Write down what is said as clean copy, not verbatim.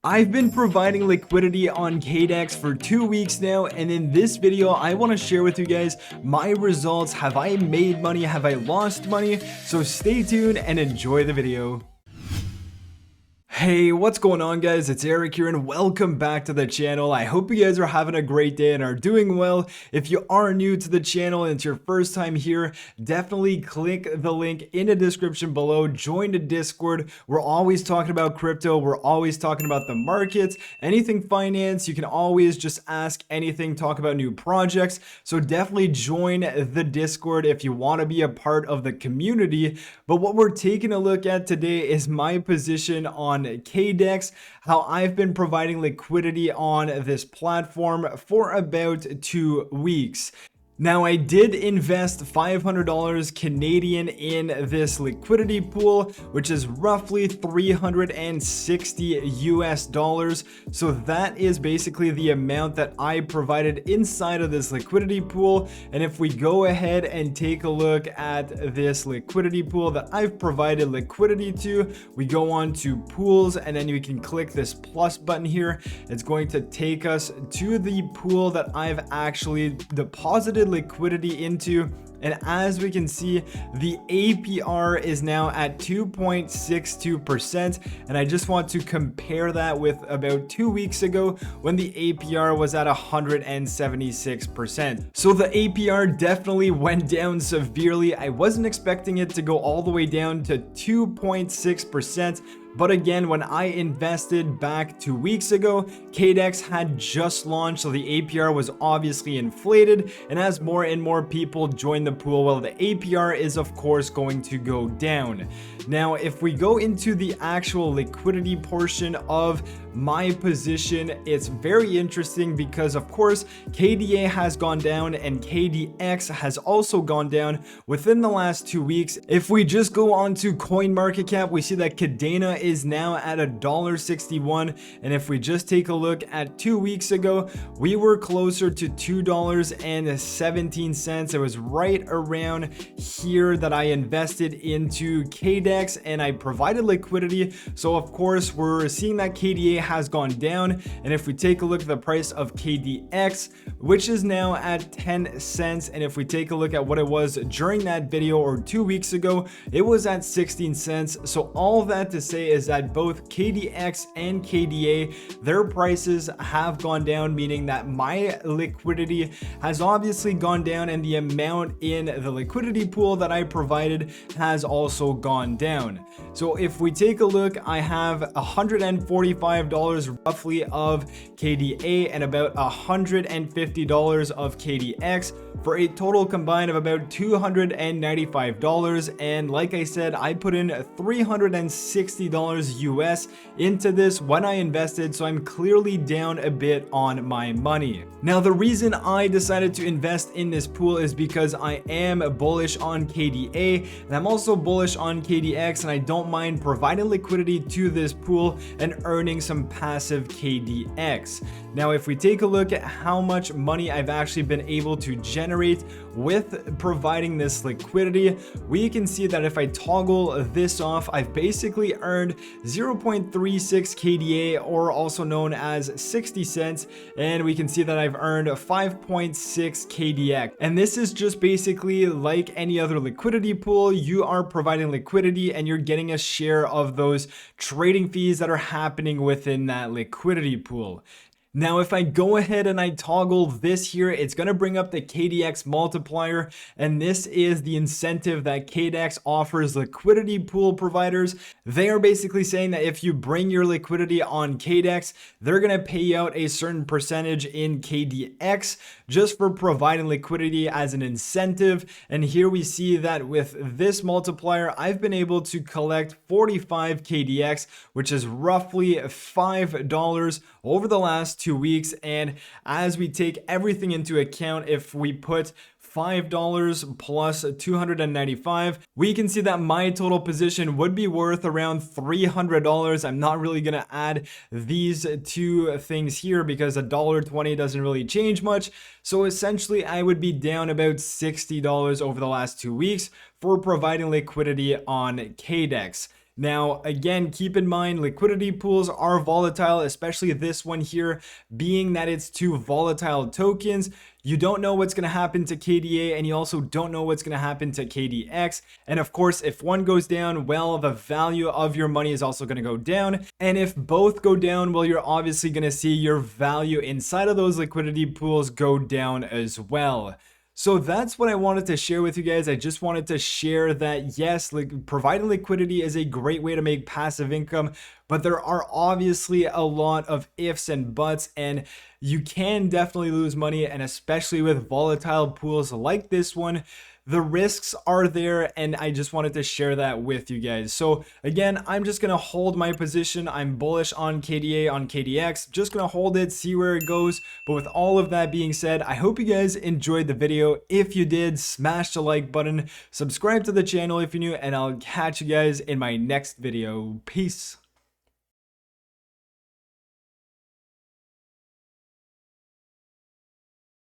I've been providing liquidity on Kaddex for 2 weeks now, and in this video I want to share with you guys my results. Have I made money? Have I lost money? So stay tuned and enjoy the video. Hey, what's going on, guys? It's Eric here and welcome back to the channel. I hope you guys are having a great day and are doing well. If you are new to the channel and it's your first time here, definitely click the link in the description below. Join the Discord. We're always talking about crypto. We're always talking about the markets, anything finance. You can always just ask anything, talk about new projects. So definitely join the Discord if you want to be a part of the community. But what we're taking a look at today is my position on Kaddex, how I've been providing liquidity on this platform for about 2 weeks. Now, I did invest $500 Canadian in this liquidity pool, which is roughly 360 US dollars. So that is basically the amount that I provided inside of this liquidity pool. And if we go ahead and take a look at this liquidity pool that I've provided liquidity to, we go on to pools and then you can click this plus button here. It's going to take us to the pool that I've actually deposited liquidity into, and as we can see, the APR is now at 2.62%, and I just want to compare that with about 2 weeks ago when the APR was at 176%. So the APR definitely went down severely. I wasn't expecting it to go all the way down to 2.6%. But again, when I invested back 2 weeks ago, Kaddex had just launched, so the APR was obviously inflated, and as more and more people join the pool, well, the APR is of course going to go down. Now, if we go into the actual liquidity portion of my position, it's very interesting because of course KDA has gone down and KDX has also gone down within the last 2 weeks. If we just go on to CoinMarketCap, we see that Kadena is now at $1.61, and if we just take a look at 2 weeks ago, we were closer to $2.17. It was right around here that I invested into Kaddex and I provided liquidity. So of course we're seeing that KDA has gone down, and if we take a look at the price of KDX, which is now at 10 cents, and if we take a look at what it was during that video or 2 weeks ago, it was at 16 cents. So all that to say is that both KDX and KDA, their prices have gone down, meaning that my liquidity has obviously gone down and the amount in the liquidity pool that I provided has also gone down. So if we take a look, I have $145 roughly of KDA and about $150 of KDX for a total combined of about $295. And like I said, I put in $360 US into this when I invested, so I'm clearly down a bit on my money. Now, the reason I decided to invest in this pool is because I am bullish on KDA and I'm also bullish on KDX, and I don't mind providing liquidity to this pool and earning some passive KDX. Now, if we take a look at how much money I've actually been able to generate with providing this liquidity, we can see that if I toggle this off, I've basically earned 0.36 KDA, or also known as 60 cents, and we can see that I've earned 5.6 KDX. And this is just basically like any other liquidity pool. You are providing liquidity and you're getting a share of those trading fees that are happening within that liquidity pool. Now, if I go ahead and I toggle this here, it's going to bring up the KDX multiplier, and this is the incentive that Kaddex offers liquidity pool providers. They are basically saying that if you bring your liquidity on Kaddex, they're going to pay out a certain percentage in KDX just for providing liquidity as an incentive. And here we see that with this multiplier, I've been able to collect 45 KDX, which is roughly $5 over the last 2 weeks. And as we take everything into account, if we put $5 plus 295, we can see that my total position would be worth around $300. I'm not really going to add these two things here because $1.20 doesn't really change much. So essentially I would be down about $60 over the last 2 weeks for providing liquidity on Kaddex. Now, again, keep in mind liquidity pools are volatile, especially this one here, being that it's two volatile tokens. You don't know what's going to happen to KDA, and you also don't know what's going to happen to KDX. And of course, if one goes down, well, the value of your money is also going to go down. And if both go down, well, you're obviously going to see your value inside of those liquidity pools go down as well. So that's what I wanted to share with you guys. I just wanted to share that yes, providing liquidity is a great way to make passive income, but there are obviously a lot of ifs and buts, and you can definitely lose money, and especially with volatile pools like this one, the risks are there, and I just wanted to share that with you guys. So again, I'm just gonna hold my position. I'm bullish on KDA, on KDX, just gonna hold it, see where it goes. But with all of that being said, I hope you guys enjoyed the video. If you did, smash the like button, subscribe to the channel if you're new, and I'll catch you guys in my next video. Peace.